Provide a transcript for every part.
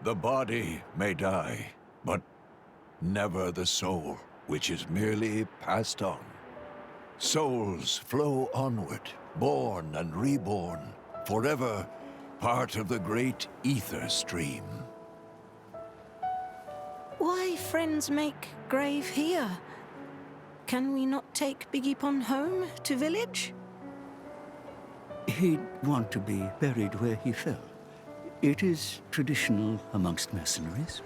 The body may die, but never the soul, which is merely passed on. Souls flow onward, born and reborn, forever part of the great ether stream. Why friends make grave here? Can we not take Biggiepon home to village? He'd want to be buried where he fell. It is traditional amongst mercenaries.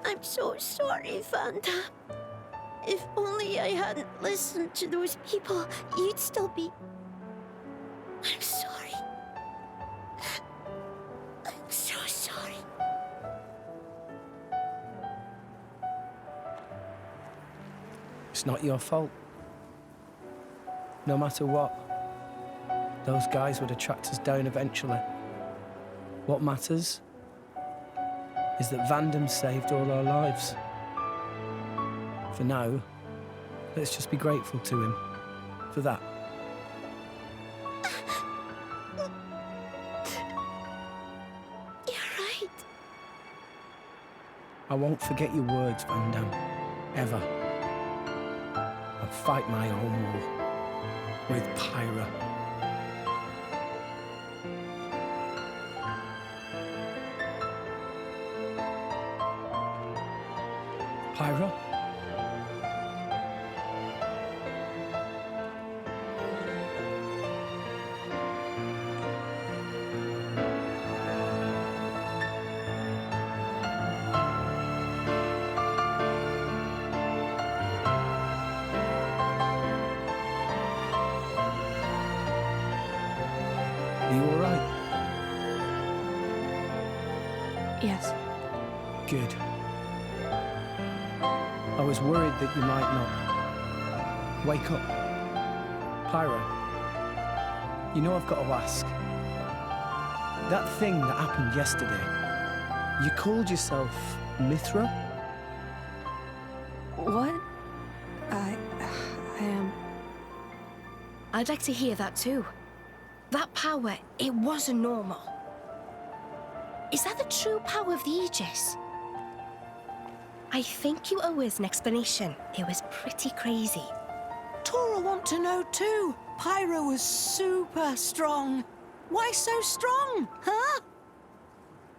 I'm so sorry, Vanda. If only I hadn't listened to those people, you'd still be... I'm sorry. I'm so sorry. It's not your fault. No matter what, those guys would have tracked us down eventually. What matters is that Vandam saved all our lives. For now, let's just be grateful to him for that. You're right. I won't forget your words, Vandam, ever. I'll fight my own war with Pyra. Pyra? Are you all right? Yes. Good. I was worried that you might not. Wake up. Pyro. You know I've got to ask. That thing that happened yesterday, you called yourself Mithra? What? I am... I'd like to hear that too. That power, it wasn't normal. Is that the true power of the Aegis? I think you owe us an explanation. It was pretty crazy. Tora want to know too. Pyro was super strong. Why so strong, huh?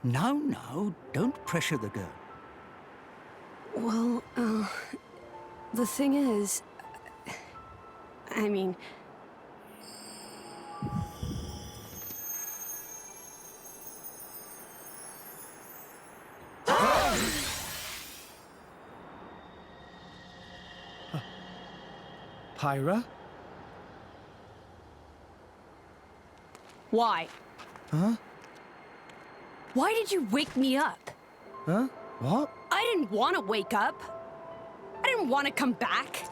No, don't pressure the girl. Well, the thing is... I mean... Pyra? Why? Huh? Why did you wake me up? Huh? What? I didn't want to wake up. I didn't want to come back.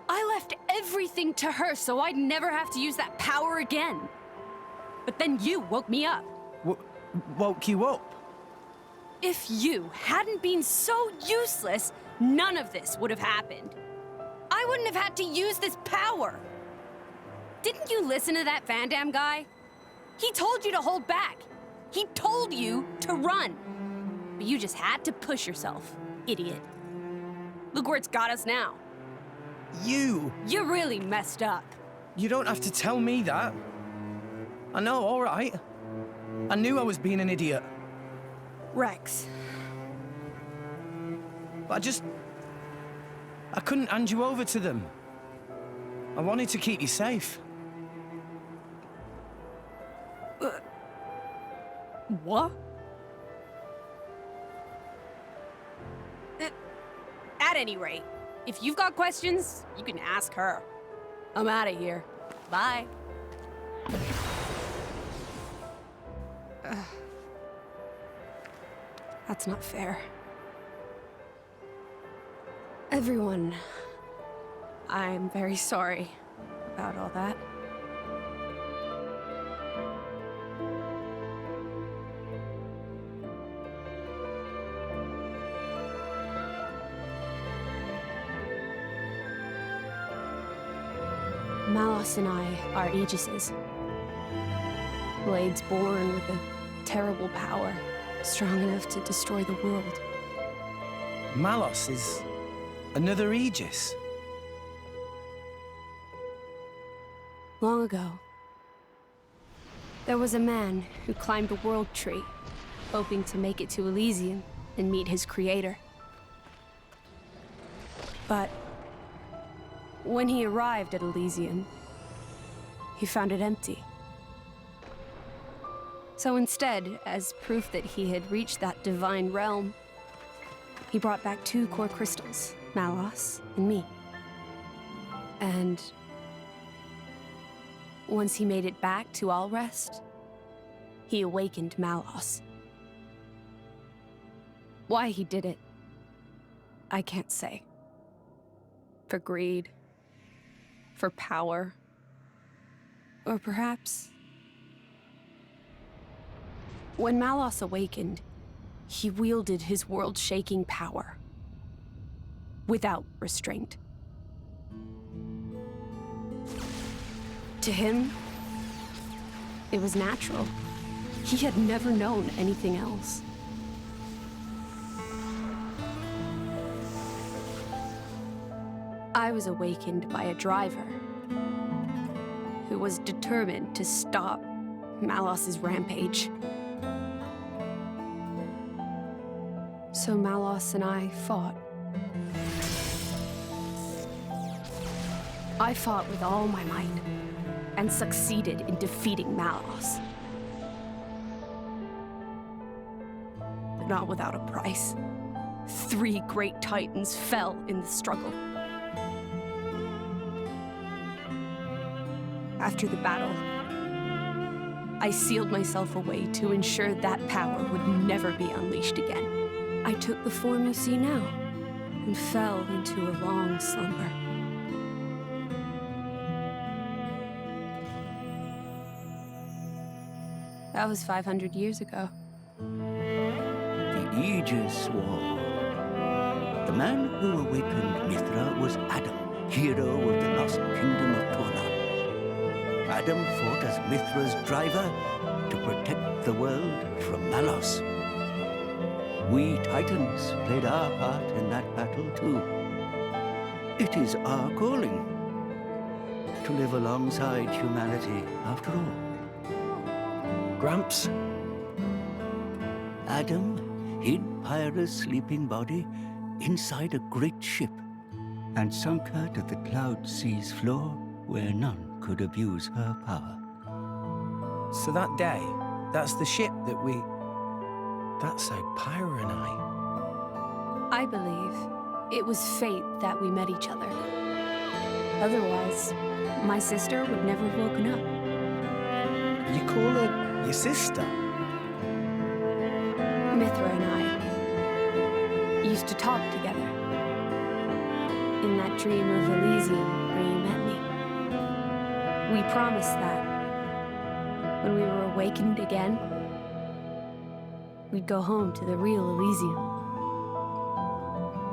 I left everything to her so I'd never have to use that power again. But then you woke me up. Woke you up? If you hadn't been so useless, none of this would have happened. I wouldn't have had to use this power. Didn't you listen to that Vandam guy? He told you to hold back. He told you to run. But you just had to push yourself, idiot. Look where it's got us now. You really messed up. You don't have to tell me that. I know, all right. I knew I was being an idiot. Rex. But I couldn't hand you over to them. I wanted to keep you safe. What? At any rate, if you've got questions, you can ask her. I'm out of here. Bye. That's not fair. Everyone, I'm very sorry about all that. Malos and I are Aegises. Blades born with a terrible power, strong enough to destroy the world. Malos is another Aegis. Long ago, there was a man who climbed a world tree, hoping to make it to Elysium and meet his creator. But when he arrived at Elysium, he found it empty. So instead, as proof that he had reached that divine realm, he brought back 2 core crystals, Malos and me. And once he made it back to Alrest, he awakened Malos. Why he did it, I can't say. For greed, for power, or perhaps... When Malos awakened, he wielded his world-shaking power without restraint. To him, it was natural. He had never known anything else. I was awakened by a driver who was determined to stop Malos's rampage. So Malos and I fought. I fought with all my might and succeeded in defeating Malos. But not without a price. 3 great titans fell in the struggle. After the battle, I sealed myself away to ensure that power would never be unleashed again. I took the form you see now and fell into a long slumber. That was 500 years ago. The Aegis War. The man who awakened Mithra was Adam, hero of the lost kingdom of Torna. Adam fought as Mithra's driver to protect the world from Malos. We Titans played our part in that battle too. It is our calling to live alongside humanity after all. Gramps? Adam hid Pyra's sleeping body inside a great ship and sunk her to the cloud sea's floor where none could abuse her power. So that day, that's the ship that we... That's how Pyra and I believe it was fate that we met each other. Otherwise, my sister would never have woken up. You call her your sister? Mithra and I used to talk together. In that dream of Elysium where you met me. We promised that when we were awakened again, we'd go home to the real Elysium.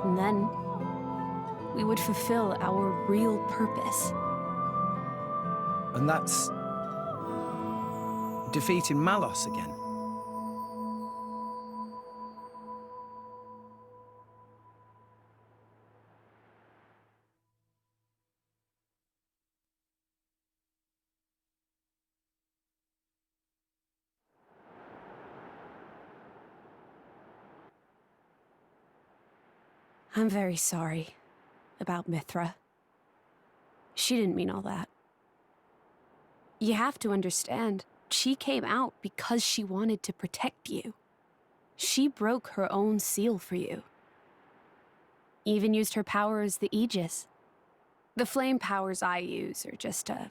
And then we would fulfill our real purpose. And that's... defeating Malos again. I'm very sorry about Mithra. She didn't mean all that. You have to understand, she came out because she wanted to protect you. She broke her own seal for you. Even used her power as the Aegis. The flame powers I use are just a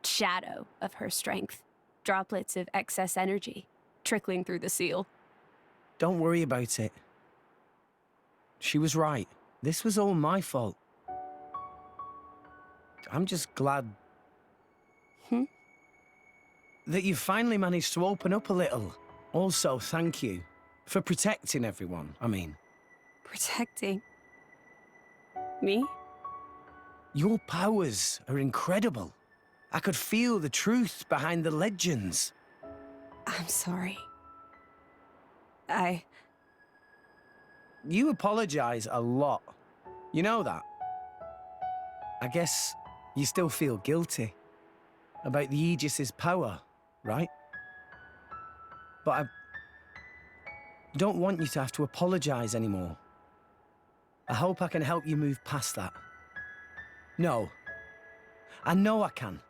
shadow of her strength. Droplets of excess energy trickling through the seal. Don't worry about it. She was right. This was all my fault. I'm just glad... that you finally managed to open up a little. Also, thank you for protecting everyone, I mean. Protecting? Me? Your powers are incredible. I could feel the truth behind the legends. I'm sorry. You apologize a lot. You know that? I guess you still feel guilty about the Aegis's power, right? But I don't want you to have to apologize anymore. I hope I can help you move past that. No. I know I can.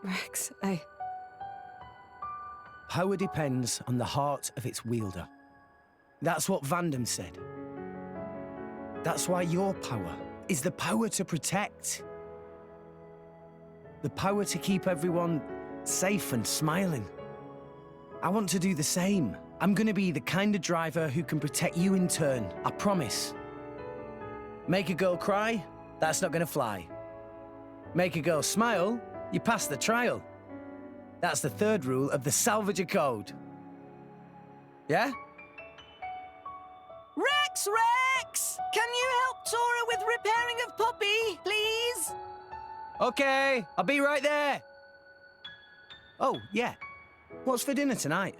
Rex, Power depends on the heart of its wielder. That's what Vandam said. That's why your power is the power to protect. The power to keep everyone safe and smiling. I want to do the same. I'm gonna be the kind of driver who can protect you in turn, I promise. Make a girl cry? That's not gonna fly. Make a girl smile? You pass the trial. That's the third rule of the Salvager Code. Yeah? Rex! Can you help Tora with repairing of Poppy, please? Okay, I'll be right there. Oh, yeah. What's for dinner tonight?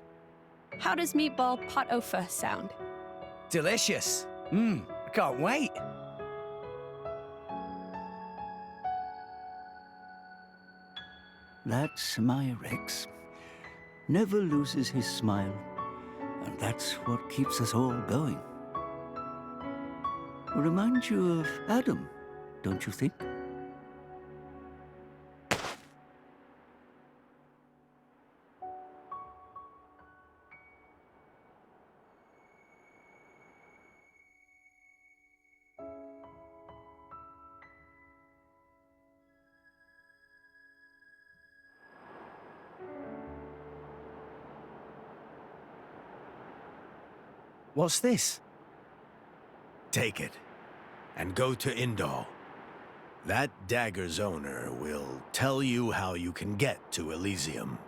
how does meatball pot au feu sound? Delicious. I can't wait. That's my Rex. Never loses his smile. And that's what keeps us all going. Reminds you of Adam, don't you think? What's this? Take it, and go to Indal. That dagger's owner will tell you how you can get to Elysium.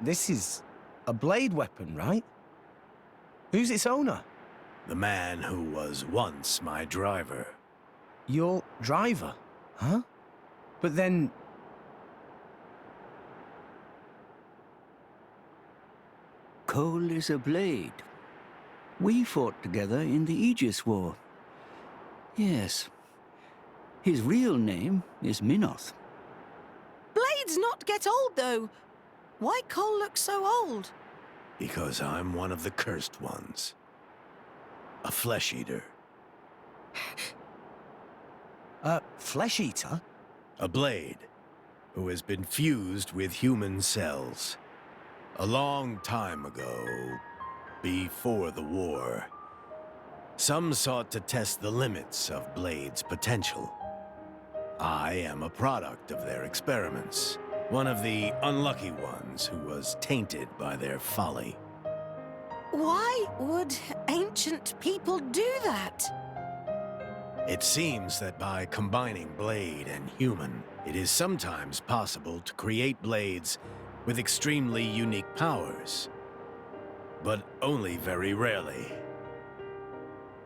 This is a blade weapon, right? Who's its owner? The man who was once my driver. Your driver, huh? But then... Cole is a blade. We fought together in the Aegis War. Yes. His real name is Minoth. Blades not get old, though. Why Cole look so old? Because I'm one of the cursed ones. A flesh eater. Flesh eater? A blade who has been fused with human cells. A long time ago, before the war, some sought to test the limits of Blade's potential. I am a product of their experiments, one of the unlucky ones who was tainted by their folly. Why would ancient people do that? It seems that by combining Blade and human, it is sometimes possible to create blades with extremely unique powers. But only very rarely.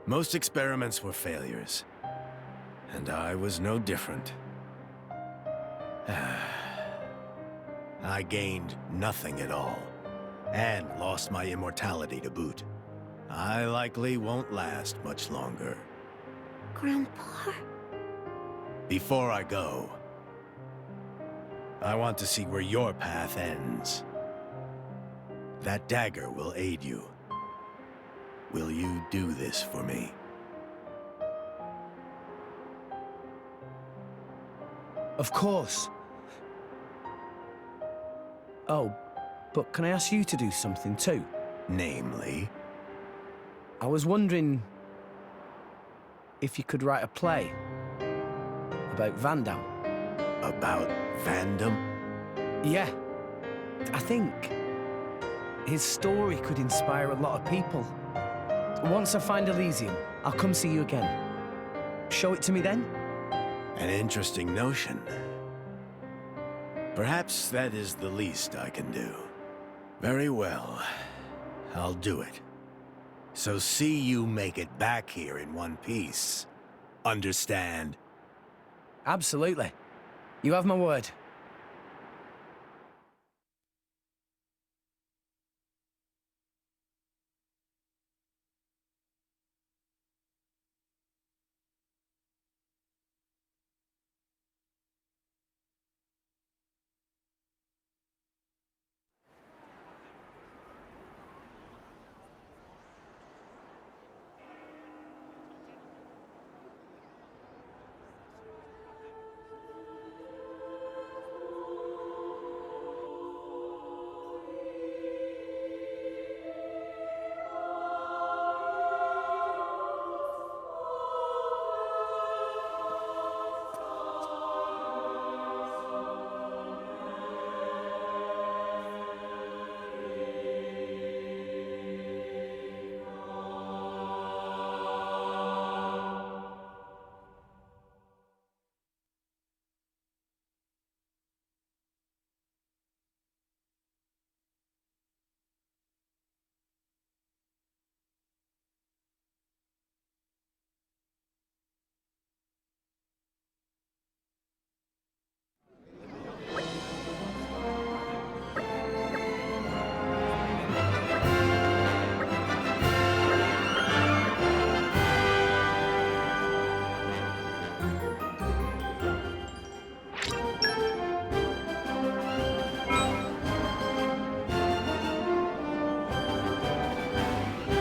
Most experiments were failures, and I was no different. I gained nothing at all, and lost my immortality to boot. I likely won't last much longer. Grandpa? Before I go, I want to see where your path ends. That dagger will aid you. Will you do this for me? Of course. Oh, but can I ask you to do something too? Namely? I was wondering if you could write a play about Vandam. About Vandam? Yeah. I think his story could inspire a lot of people. Once I find Elysium, I'll come see you again. Show it to me then? An interesting notion. Perhaps that is the least I can do. Very well. I'll do it. So see you make it back here in one piece. Understand? Absolutely. You have my word.